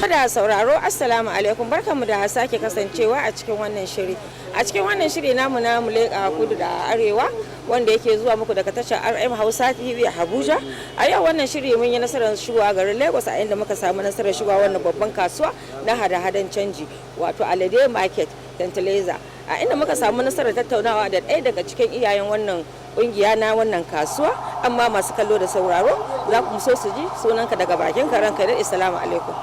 Da sauraro assalamu alaikum, barkanmu da sake kasancewa a cikin wannan shiri. A cikin wannan shiri namu na muleka kudu da arewa wanda yake zuwa muku daga tashar RM Hausa TV a Abuja. A yau wannan shiri mun yi nasarar shigowa garin Lagos a inda muka samu nasarar shigowa wannan babban kasuwa na hada-hadan canji wato Alade Market Tantaleza. A inda muka samu nasarar tattaunawa da ɗaya daga cikin iyayen wannan kungiya na wannan kasuwa, amma masu kallo da sauraro za ku so su ji sunanka daga bakin ka, ranka da assalamu alaikum.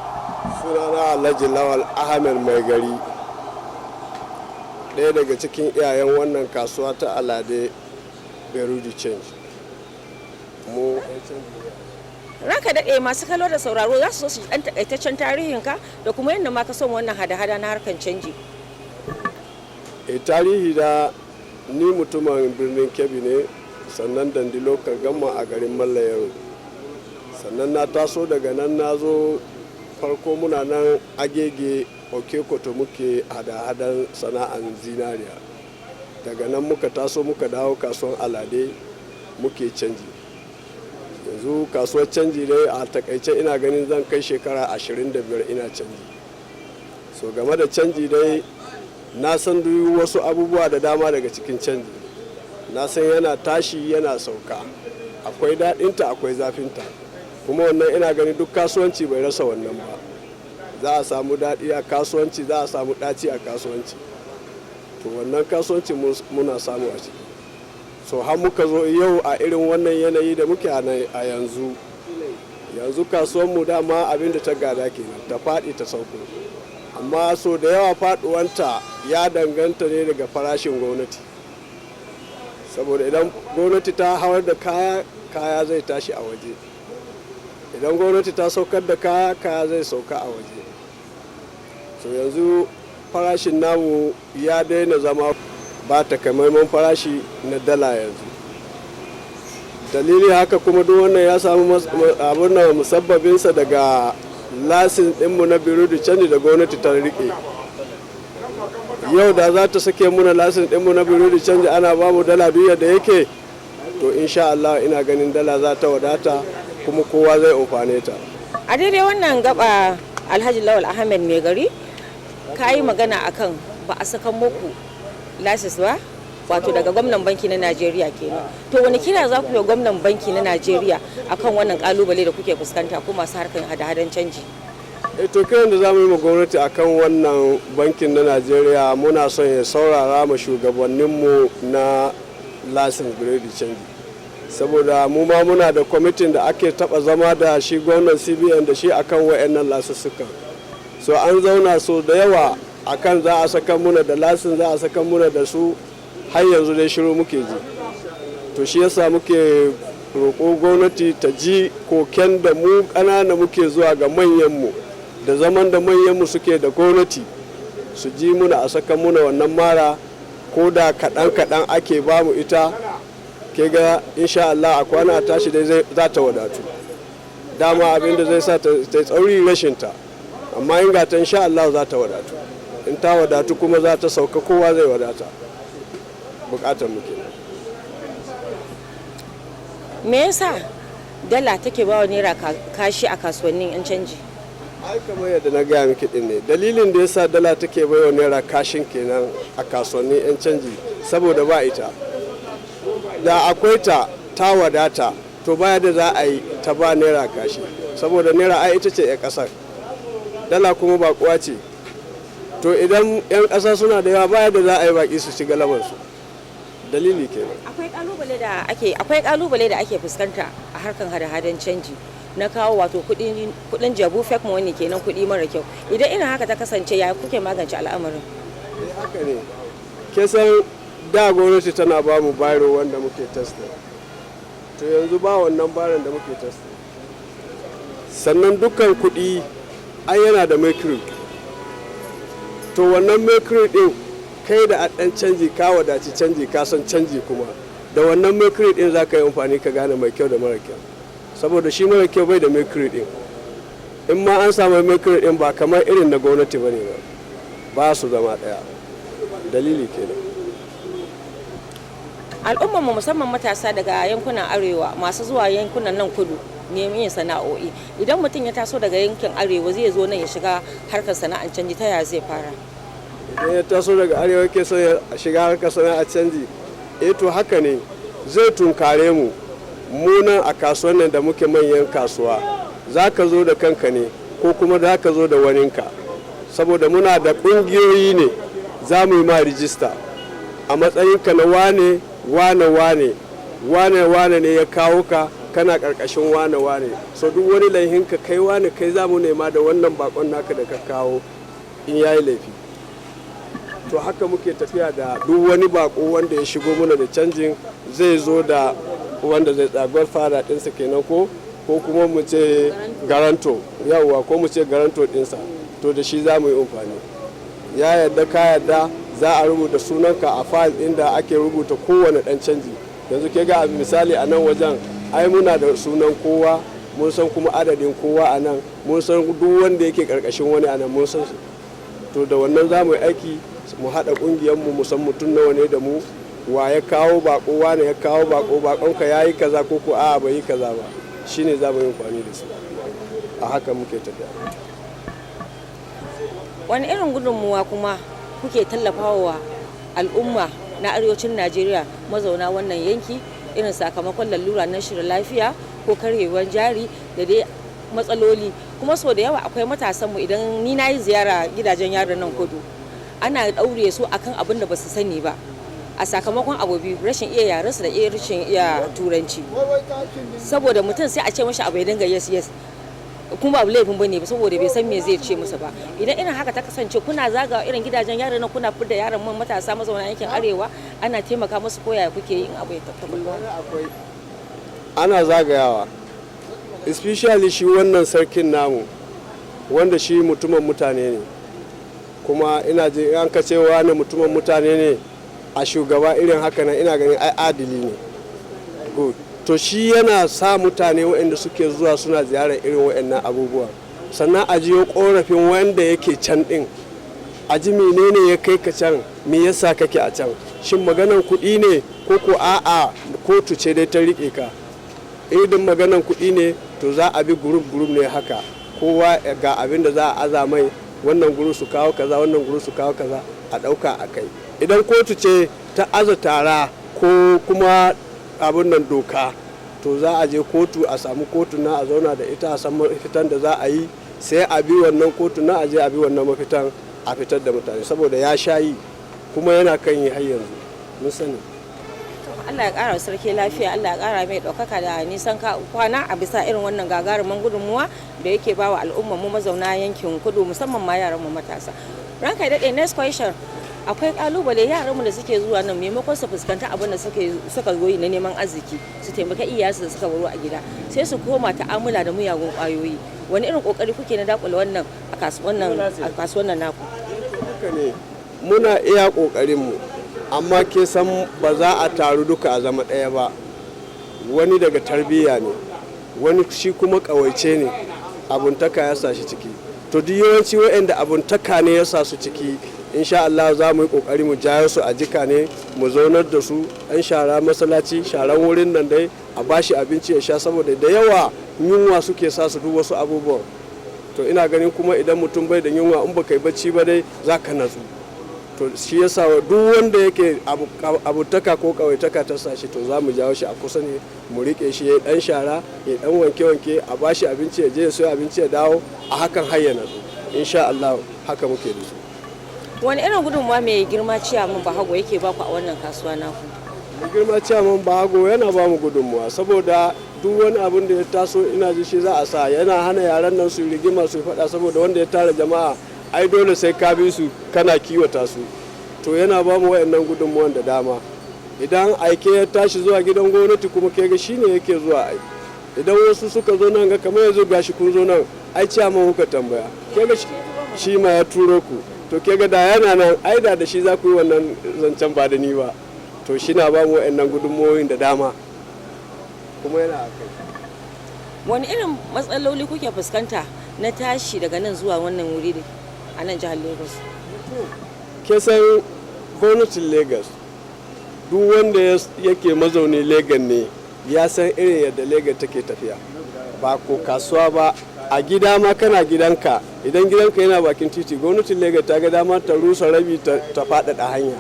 Sunana Alhaji Lawal Ahmed Mai Gari, ɗaya daga cikin iyayen wannan kasuwa ta Alade Berudi Change. Mu ranka daɗe, masu kallo da sauraro za su so su ji ɗan takaitaccen tarihinka da kuma yadda ma ka son wannan hada-hada na harkan canji. Tarihi da ni mutumin birnin Kebbi ne, sannan dandi lokal gamma a garin Mallayaro. Sannan na taso daga nan na zo farko muna nan Agege Okekoto muke hada-hadan sana'an zinariya. Daga nan muka taso muka dawo kasuwan Alade muke canji. Yanzu kasuwar canji dai a takaice ina ganin zan kai shekara 25 ina canji. So game da canji dai na san duk wasu abubuwa da dama daga cikin canji. Na san yana tashi yana sauka, akwai daɗinta akwai zafinta, kuma wannan ina ganin duk kasuwanci bai rasa wannan ba. Za a samu daɗi a kasuwanci, za a samu ɗaci a kasuwanci, to wannan kasuwanci muna samu a ciki. So har muka zo yau a irin wannan yanayi da muke a yanzu kasuwanmu dama abin da ta gada kenan, ta faɗi ta sauko, amma so da yawa faɗuwanta ya danganta ne daga farashin gwamnati, saboda idan gwamnati ta hawar da kaya zai tashi a waje, idan gwamnati ta saukar da kaya zai sauka a waje. So yanzu farashin namu ya daina zama ba takamaiman farashi na dala yanzu. Dalili haka kuma duk wannan ya samu abin da musabbabinsa daga lasin ɗinmu na biro da canji da gwamnati ta riƙe. Yau da za ta sake muna lasin ɗinmu na biro da canji ana ba mu dala duk yadda yake, to insha Allah ina ganin dala za ta wadata kuma kowa zai amfane ta. A daidai wannan gaba Alhaji Lawal Ahmed Mai Gari, ka yi magana akan ba a saka muku lasis ba, wato daga gwamnan banki na Najeriya kenan. To wani kira za ku yi gwamnan banki na Najeriya akan wannan kalubale da kuke fuskanta ko masu harkar hada-hadan canji? To kiran da za mu yi ma gwamnati akan wannan bankin na Najeriya, muna son ya saurara ma shugabanninmu na lasin biredi canji, saboda mu ma muna da kwamitin da ake taba zama da shi gwamnan CBN da shi akan wayannan lasussukan. So an zauna so da yawa akan za a saka muna da lasin, za a saka muna da su, har yanzu dai shiru muke ji. To shi yasa muke roƙo gwamnati ta ji koken da mu ƙanana muke zuwa ga manyanmu, da zaman da manyanmu suke da gwamnati, su ji muna a saka muna wannan mara, ko da kaɗan-kaɗan ake ba mu ita, ke ga insha Allah a kwana a tashi dai za ta wadatu. Dama abin da zai sa ta tsauri rashinta, amma in ga ta insha Allah za ta wadatu. In ta wadatu kuma za ta sauka, kowa zai wadata. Bukatar muke. Me yasa dala take ba wa naira kashi a kasuwannin 'yan canji? Ai kamar yadda na gaya miki din ne, dalilin da yasa dala take bai wa naira kashin kenan a kasuwannin 'yan canji, saboda ba ita. Da akwai ta wadata, to baya da za a yi ta ba naira kashi, saboda naira ai ita ce 'yan kasar, dala kuma ba kuwa ce. To idan 'yan ƙasa suna da yawa, baya da za a yi baki su shiga lamarsu. Dalili kenan. Akwai kalubale da ake fuskanta a harkan hada-hadan canji na kawo wato kudin jabu fake money kenan, kudi mara kyau. Idan ina haka ta kasance, ya kuke magance al'amarin? Haka ne. Ke san da gwamnati tana ba mu bayro wanda muke testa, to yanzu ba wannan baron da muke testa. Sannan dukkan kudi ai yana da mercury, to wannan mercury din kai da ɗan canji ka wadaci canji, ka san canji kuma da wannan mercury din za ka yi amfani ka gane mai kyau da mara kyau, saboda shi mara kyau bai da mercury din. In ma an samu mercury din ba kamar irin na gwamnati ba ne, ba su zama ɗaya. Dalili kenan. Al'ummar mu musamman matasa daga yankunan arewa masu zuwa yankunan nan kudu neman yin sana'o'i. Idan mutum ya taso daga yankin arewa zai zo nan ya shiga harkar sana'ar canji, ta yaya zai fara? Idan ya taso daga arewa yake son ya shiga harkar sana'ar canji, to haka ne, zai tunkare mu nan a kasuwan nan da muke manyan kasuwa. Za ka zo da kanka ne ko kuma za ka zo da waninka, saboda muna da ƙungiyoyi ne za mu yi ma rijista a matsayinka na wane ne ya kawo ka, kana ƙarƙashin wane. So duk wani laihinka kai wane kai za mu nema da wannan bakon naka da ka kawo in yayi laifi. To haka muke tafiya da duk wani bako wanda ya shigo mana da canjin, zai zo da wanda zai tsagwar fara ɗinsa kenan ko kuma mu ce garanto, yawwa, ko mu ce garanto ɗinsa, to da shi za mu yi amfani. Ya yadda ka yadda, za a rubuta sunanka a fayil inda ake rubuta kowane ɗan canji. Yanzu ke ga misali a nan wajen, ai muna da sunan kowa, mun san kuma adadin kowa a nan, mun san duk wanda yake ƙarƙashin wani a nan mun san shi. To da wannan za mu yi aiki, mu haɗa ƙungiyarmu, mu san mutum nawa ne da mu, wa ya kawo bako, wane ya kawo bako, bakonka ya yi kaza ko a'a bai yi kaza ba, shine za mu yi amfani da su. A haka muke tafiya. Wani irin gudunmuwa kuma kuke tallafawa al'umma na arewacin Najeriya mazauna wannan yanki, irin sakamakon lalura na shirin lafiya ko karyewar jari da dai matsaloli? Kuma sau da yawa akwai matasanmu, idan ni na yi ziyara gidajen yaron nan kudu, ana ɗaure su akan abin da ba su sani ba, a sakamakon abu biyu: rashin iya yarensu da rashin iya turanci. Saboda mutum sai a ce mashi abu ya dinga yes kuma abu laifin bane ba, saboda bai san me zai ce musu ba. Idan irin haka ta kasance, kuna zagawa irin gidajen yaran nan, kuna fidda yaran man matasa mazauna yankin arewa, ana taimaka musu, ko yaya kuke yin abu ya tabbata? Ana zagayawa, especially shi wannan sarkin namu, wanda shi mutumin mutane ne, kuma ina ji an ka cewa ne mutumin mutane ne a shugaba irin haka nan, ina ganin ai adili ne. Good. To shi yana sa mutane waɗanda suke zuwa suna ziyarar irin waɗannan abubuwa, sannan a jiyo ƙorafin wanda yake can ɗin, a ji menene ya kai ka can, me yasa kake a can, shin maganan kuɗi ne ko a'a kotu ce dai ta riƙe ka. Idan maganan kuɗi ne, to za a bi gurup ne haka, kowa ga abin da za a aza mai, wannan guru su kawo kaza, wannan guru su kawo kaza, a ɗauka a kai. Idan kotu ce ta aza tara ko kuma abin nan doka, to za a je kotu, a samu kotu na a zauna da ita, a san mafitan da za a yi, sai a bi wannan kotu na a je a bi wannan mafitan, a fitar da mutane, saboda ya sha yi kuma yana kan yi har yanzu, mun sani. Allah ya ƙara sarki lafiya, Allah ya ƙara mai ɗaukaka da nisan kwana a bisa irin wannan gagarumin gudunmuwa da yake ba wa al'ummar mu mazauna yankin kudu, musamman ma yaran mu matasa. Ranka ya daɗe, next question: akwai kalubale yaranmu da suke zuwa nan, maimakon su fuskanta abin da suka zoyi na neman arziki, su taimaka iyayensu da suka baro a gida, sai su koma ta'amula da miyagun kwayoyi. Wani irin kokari kuke na dakule wannan a kasuwan nan naku? Haka ne, muna iya kokarin mu, amma ke san ba za a taru duka a zama ɗaya ba. Wani daga tarbiyya ne, wani shi kuma ƙawaice ne, abuntaka ya sa shi ciki. To duk yawanci waɗanda abuntaka ne ya sa su ciki, insha Allah za mu yi kokari mu jayo su a jika ne, mu zaunar da su, an shara masallaci, sharan wurin nan dai, a bashi abinci ya sha, saboda da yawa yunwa suke sa su duk wasu abubuwan. To ina ganin kuma idan mutum bai da yunwa, in baka yi bacci ba dai za ka natsu. To shi yasa duk wanda yake abutaka ko kawaitaka ta sa shi, to za mu jawo shi a kusa ne, mu rike shi, ya dan shara, ya dan wanke a bashi abinci, ya je ya sayo abinci ya dawo, a hakan har ya natsu. Insha Allah haka muke da su. Wani irin gudunmuwa mai girma ciyaman Bahago yake baku a wannan kasuwa naku? Mai girma ciyaman Bahago yana ba mu gudunmuwa, saboda duk wani abin da ya taso, ina ji shi za a sa, yana hana yaran nan su rigima su faɗa, saboda wanda ya tara jama'a, ai dole sai ka bi su kana kiwata su. To yana ba mu wayannan gudunmuwan da dama. Idan aike ya tashi zuwa gidan gwamnati, kuma ke ga shine yake zuwa ai. Idan wasu suka zo nan ga kamar yanzu gashi kun zo nan, ai ciyaman kuka tambaya, ke ga shi ma ya turo ku. To ke ga da yana nan, ai da shi za ku yi wannan zancen ba da ni ba. To shi na ba mu wayannan gudunmuwoyin da dama, kuma yana a kai. Wani irin matsaloli kuke fuskanta na tashi daga nan zuwa wannan wuri a nan jihar Lagos? Ke san gwamnatin Lagos, duk wanda yake mazauni Lagos ne ya san irin yadda Lagos take tafiya. ba ko kasuwa ba, a gida ma kana gidanka, idan gidanka yana bakin titi, gwamnatin Lagos ta ga dama ta rusa rabi ta faɗaɗa hanya.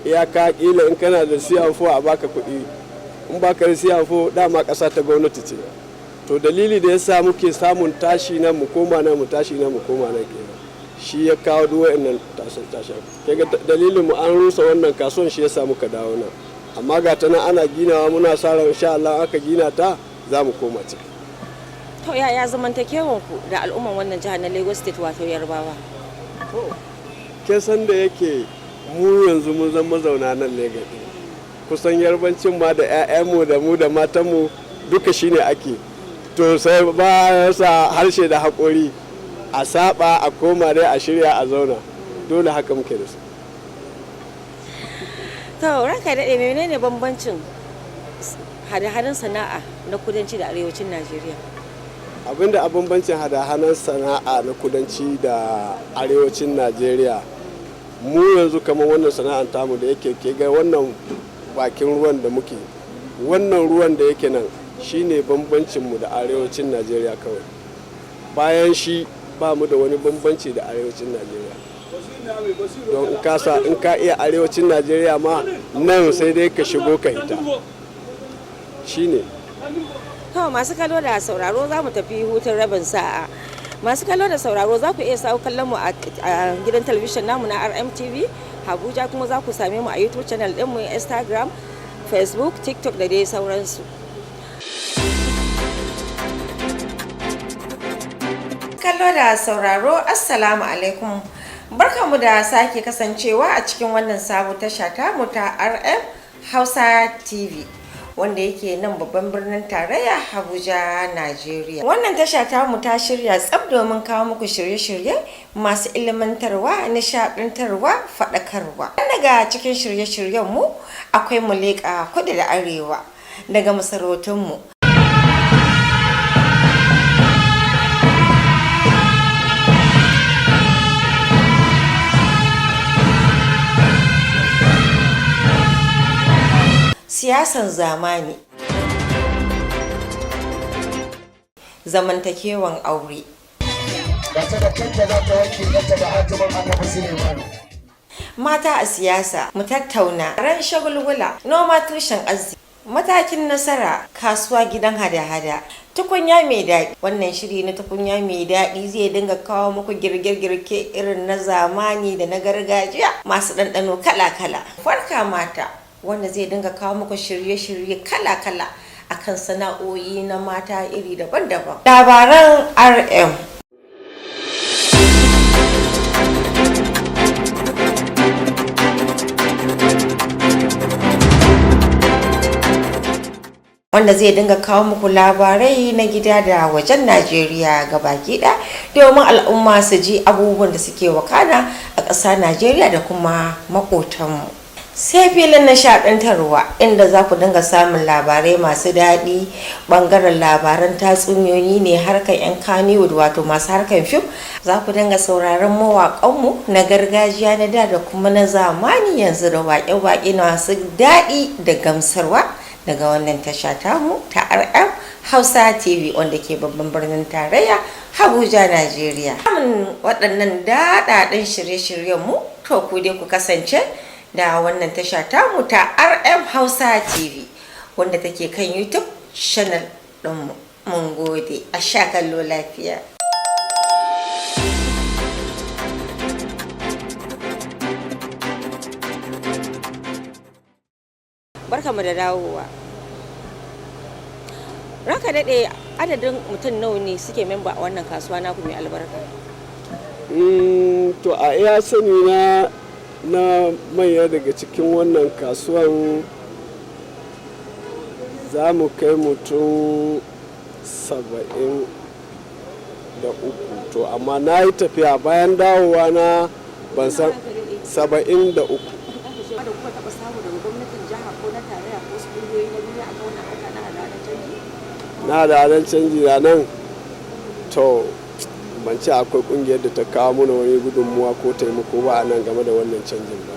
Iyaka kila in kana da siyafo a baka kuɗi, in baka da siyafo dama ƙasa ta gwamnati ce. To dalili da yasa muke samun tashi nan mu koma nan mu tashi nan mu koma nan kenan, shi ya kawo duk wa'annan tashin. Kaga dalilin mu an rusa wannan kasuwan shi yasa muka dawo nan, amma ga ta nan ana ginawa, muna sa ran insha Allah aka gina ta za mu koma ciki. To yaya zamantakewan ku da al'umman wannan jihar na Lagos State wato Yarbawa? Ke san da yake mu yanzu mun zama mazauna nan Lagos, kusan yarbancin ma da 'ya'yanmu da mu da matanmu duka shine ake. To sai ba sa harshe da haƙori a saba a koma dai a shirya a zauna, dole haka muke da su. To ranka daɗe, menene bambancin hada-hadan sana'a na kudanci da arewacin Najeriya? Abinda a bambancin hada-hadan sana'a na kudanci da arewacin Najeriya, mu yanzu kamar wannan sana'ar tamu da yake ke ga wannan bakin ruwan da muke, wannan ruwan da yake nan shine bambancinmu da arewacin Najeriya kawai. Bayan shi ba mu da wani bambanci da arewacin Najeriya. Don in ka iya arewacin Najeriya ma nan sai dai ka shigo ka hita. Shine. To masu kallo da sauraro za mu tafi hutun rabin sa'a. Masu kallo da sauraro za ku iya sawo kallon mu a gidan talabijin namu na RMTV Abuja, kuma za ku same mu a YouTube channel din mu, Instagram, Facebook, TikTok da dai sauransu. Kallo da sauraro, Assalamu alaikum. Barkanmu da sake kasancewa a cikin wannan sabo tasha tamu ta RM Hausa TV, wanda yake nan babban birnin tarayya Abuja, Najeriya. Wannan tasha tamu ta shirya tsab domin kawo muku shirye-shirye masu ilimantarwa, nishaɗantarwa, faɗakarwa. Daga cikin shirye-shiryenmu akwai mu leƙa kudu da arewa daga masarautunmu. Siyasan zamani, zamantakewan aure, mata a siyasa, mu tattauna ran shagulgula, noma tushen arziki, matakin nasara, kasuwa gidan hada-hada, tukunya mai daɗi. Wannan shiri na tukunya mai daɗi zai dinga kawo muku girke-girke irin na zamani da na gargajiya masu ɗanɗano kala-kala. Farka mata, wanda zai dinga kawo muku shirye-shirye kala-kala akan sana'o'i na mata iri daban-daban. Labaran RM. Wanda zai dinga kawo muku labarai na gida da wajen Najeriya gabaki ɗaya, domin al'umma su ji abubuwan da suke wakana a ƙasar Najeriya da kuma maƙotanmu. Sai filin nishaɗantarwa, inda za ku dinga samun labarai masu daɗi. Ɓangaren labaran tatsuniyoyi ne, harkar 'yan Kannywood wato masu harkar fim. Za ku dinga sauraron mawaƙanmu na gargajiya na da kuma na zamani yanzu, da waƙe-waƙe masu daɗi da gamsarwa daga wannan tasha tamu ta RM Hausa TV, wanda ke babban birnin tarayya Abuja, Najeriya. Samun waɗannan daɗaɗɗen shirye-shiryenmu, to ku dai ku kasance da wannan tasha tamu ta RM Hausa TV, wanda take kan YouTube channel ɗinmu. Mun gode, a sha kallo lafiya. Barkamu da dawowa. Ranka daɗe, adadin mutum nawa ne suke memba a wannan kasuwa naku mai albarka? To a iya sani na manya daga cikin wannan kasuwan za mu kai mutum 73. To amma na yi tafiya bayan dawowa na ban san 73. Na da adal canji da nan, to ban ce akwai kungiyar da ta kawo mana wani gudunmuwa ko taimako ba a nan game da wannan canjin ba,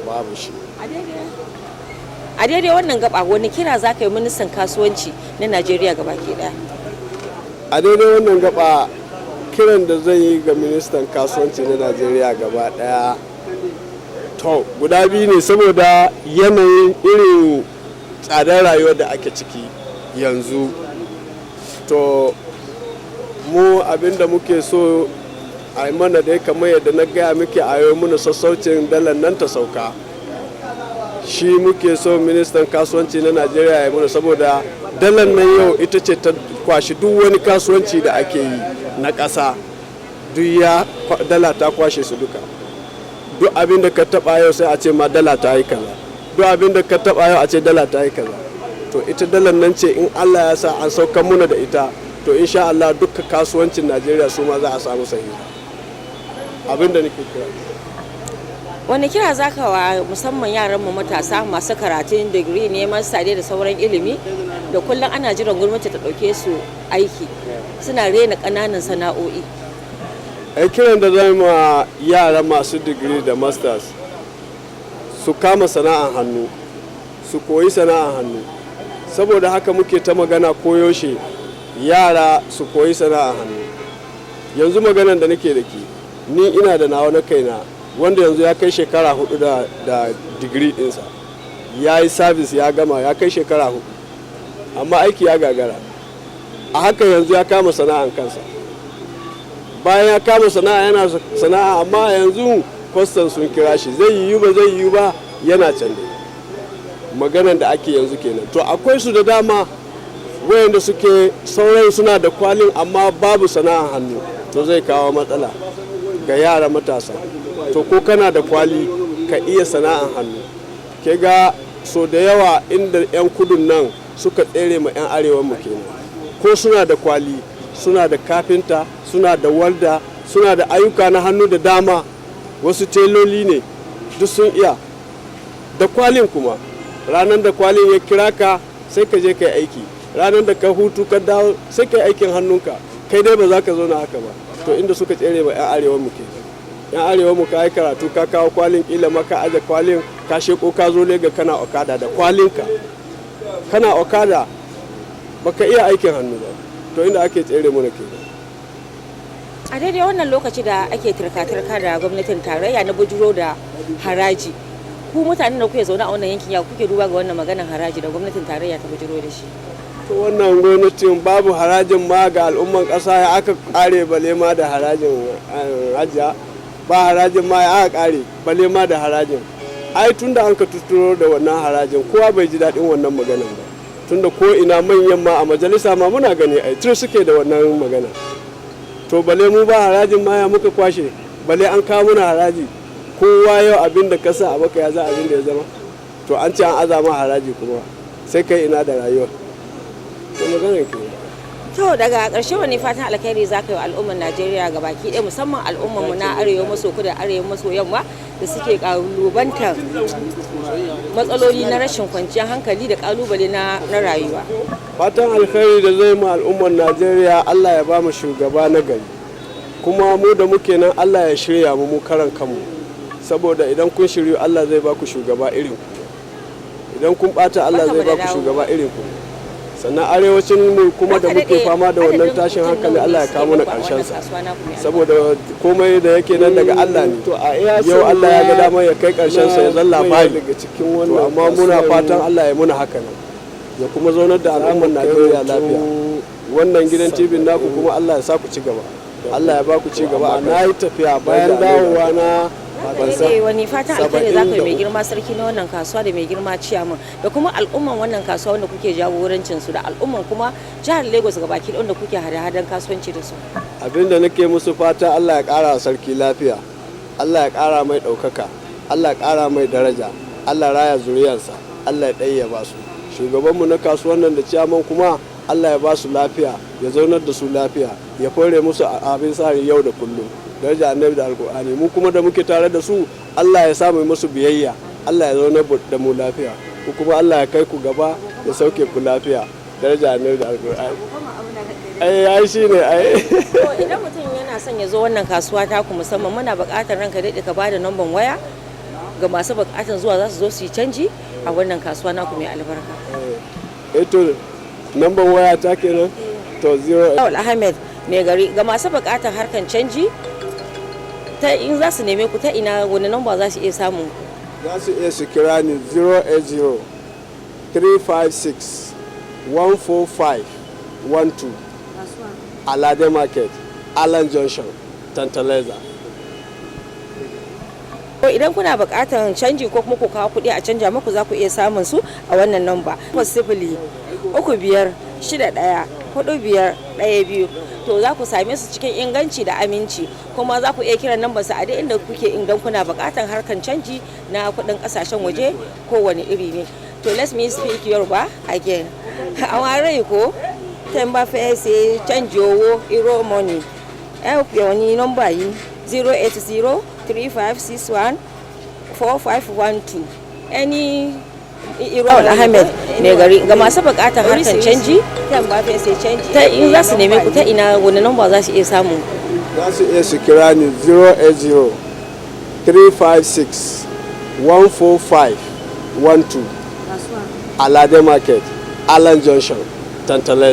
babu shi. A daidai wannan gaba wani kira za ka yi ministan kasuwanci na Najeriya gabaki daya? A daidai wannan gaba kiran da zan yi ga ministan kasuwanci na Najeriya gaba daya to guda biyu ne, saboda yanayin irin tsadar rayuwar da ake ciki yanzu. To mu abinda muke so a yi mana dai kamar yadda na gaya muke a yi mana sassaucin dalar nan ta sauka, shi muke so ministan kasuwanci na Najeriya ya mana, saboda dalar nan yau ita ce ta kwashi duk wani kasuwanci da ake yi na ƙasa, duk dala ta kwashe su duka. Duk abin da ka taba yau sai a ce ma dala ta yi kaza, duk abin da ka taba yau a ce dala ta yi kaza. To ita dalar nan ce in Allah ya sa an saukan muna da ita, to insha Allah dukkan kasuwancin Najeriya su ma za a samu sahiha. Abin da nake kira. Wani kira za ka wa musamman yaran mu matasa masu karatun digiri, neman sade da sauran ilimi da kullum ana jiran gwamnati ta ɗauke su aiki, suna rena ƙananan sana'o'i? Kiran da zai ma yara masu digiri da masters su kama sana'ar hannu, su koyi sana'ar hannu, saboda haka muke ta magana koyaushe yara su koyi sana'ar hannu. Yanzu maganan da nake da ke, ni ina da nawa na kaina wanda yanzu ya kai shekara 4 da digiri ɗinsa, ya yi sabis ya gama, ya kai shekara 4, amma aiki ya gagara. A haka yanzu ya kama sana'ar kansa, bayan ya kama sana'a yana sana'a, amma yanzu kwastan sun kira shi, zai yiwu ba zai yiwu ba, yana can da maganan da ake yanzu kenan. To akwai su da dama wayanda suke sauran suna da kwalin amma babu sana'a hannu, to zai kawo matsala ga yara matasa. To ko kana da kwali ka iya sana'an hannu, ke ga so da yawa inda 'yan kudun nan suka tsere ma 'yan arewa mu kenan, ko suna da kwali, suna da kafinta, suna da walda, suna da ayyuka na hannu da dama, wasu teloli ne duk sun iya da kwalin. Kuma ranar da kwalin ya kira ka sai ka je ka yi aiki, ranar da ka hutu ka dawo sai ka yi aikin hannunka, kai dai ba za ka zauna haka ba. To inda suka tsere ma 'yan arewa mu kenan. 'Yan arewa mu ka yi karatu ka kawo kwalin, kila maka aje kwalin ka sheko ka zo lega kana okada da kwalinka, kana okada baka iya aikin hannu ba. To inda ake tsere mu kenan. A daidai wannan lokaci da ake turka-turka da gwamnatin tarayya na bujuro da haraji, ku mutanen da kuke zaune a wannan yankin ya kuke duba ga wannan maganar haraji da gwamnatin tarayya ta bujuro da shi? To wannan gwamnatin babu harajin ma ga al'umman ƙasa, ya aka kare bale ma da harajin hajiya, ba harajin ma ya aka kare bale ma da harajin. Ai tunda an ka tuturo da wannan harajin kowa bai ji daɗin wannan maganar ba, tunda ko ina manyan ma a majalisa ma muna gani ai tur suke da wannan magana. To bale mu ba harajin ma ya muka kwashe, bale an kawo muna haraji, kowa yau abin da ka sa a baka ya za abin da ya zama. To an ce an azama haraji kuma sai kai ina da rayuwa. To maganar ke. To daga ƙarshe wani fatan alkhairi za ka yi wa al'ummar Najeriya gabaki ɗaya, musamman al'ummar mu na arewa maso kudu da arewa maso yamma da suke kalubantar matsaloli na rashin kwanciyar hankali da kalubale na rayuwa? Fatan alkhairi da zai ma al'ummar Najeriya, Allah ya ba mu shugaba na gari, kuma mu da muke nan Allah ya shirya mu karan kanmu, saboda idan kun shiryu Allah zai ba ku shugaba irin ku, idan kun bata Allah zai ba ku shugaba irin ku. Sannan arewacin mu kuma da muke fama da wannan tashin hankali Allah ya kawo na karshen sa, saboda komai da yake nan daga Allah ne. To yau Allah ya ga dama ya kai karshen sa ya zalla bai daga cikin wannan, amma muna fatan Allah ya muna haka nan, ya kuma zaunar da al'ummar Najeriya lafiya. Wannan gidan TV naku kuma Allah ya sa ku ci gaba, Allah ya ba ku ci gaba. Na yi tafiya bayan dawowa na wani fatan alkhairi za ka yi mai girma sarki na wannan kasuwa da mai girma ciyaman da kuma al'umman wannan kasuwa wanda kuke jagorancin su, da al'umman kuma jihar Lagos gabaki wanda kuke hada-hadan kasuwanci da su? Abinda nake musu fata Allah ya kara sarki lafiya, Allah ya kara mai ɗaukaka, Allah ya kara mai daraja, Allah raya zuriyarsa, Allah ya ɗaya ba su. Shugabanmu na kasuwan nan da ciyaman kuma Allah ya ba su lafiya, ya zaunar da su lafiya, ya kore musu abin sa yau da kullum, daraja annabi da alkur'ani. Mu kuma da muke tare da su Allah ya samu musu biyayya, Allah ya zauna da mu lafiya, ku kuma Allah ya kai ku gaba ya sauke ku lafiya, daraja annabi da alkur'ani. Ai shine ai. To idan mutum yana son ya zo wannan kasuwa ta ku musamman, muna buƙatar ranka daɗe ka bada namban waya ga masu buƙatar zuwa za su zo su yi canji. a wannan kasuwa naku mai albarka. To number waya ta kenan to 0 Ahmed mai gari ga masu bukatar harkan canji ta in za su neme ku ta ina wani namba za su iya samun ku? Za su iya su kira ni 080 356 145 12 Alade Market, Allen Junction, Tantalizer. Idan kuna buƙatar canji ko kuma ku kawo kuɗi a canja muku za ku iya samun su a wannan namba possibly 35614512 to za ku same su cikin inganci da aminci kuma za ku iya kiran nambar su a duk inda kuke idan kuna buƙatar harkan canji na kuɗin ƙasashen waje ko wani iri ne. To let me speak Yoruba again. Àwọn ará Èkó tẹ́ ń bá fẹ́ ṣe change owó euro money ẹ ó pè wọ́n ní nọ́mbà yìí 08035614512 ẹni Ahmed mai gari ga masu bukatar harkar canji ta in za su neme ku ta ina wani namba za su iya samun? Za su iya su kira ni 080 356 145 12 Alade Market, Allen Junction, Tantalizer.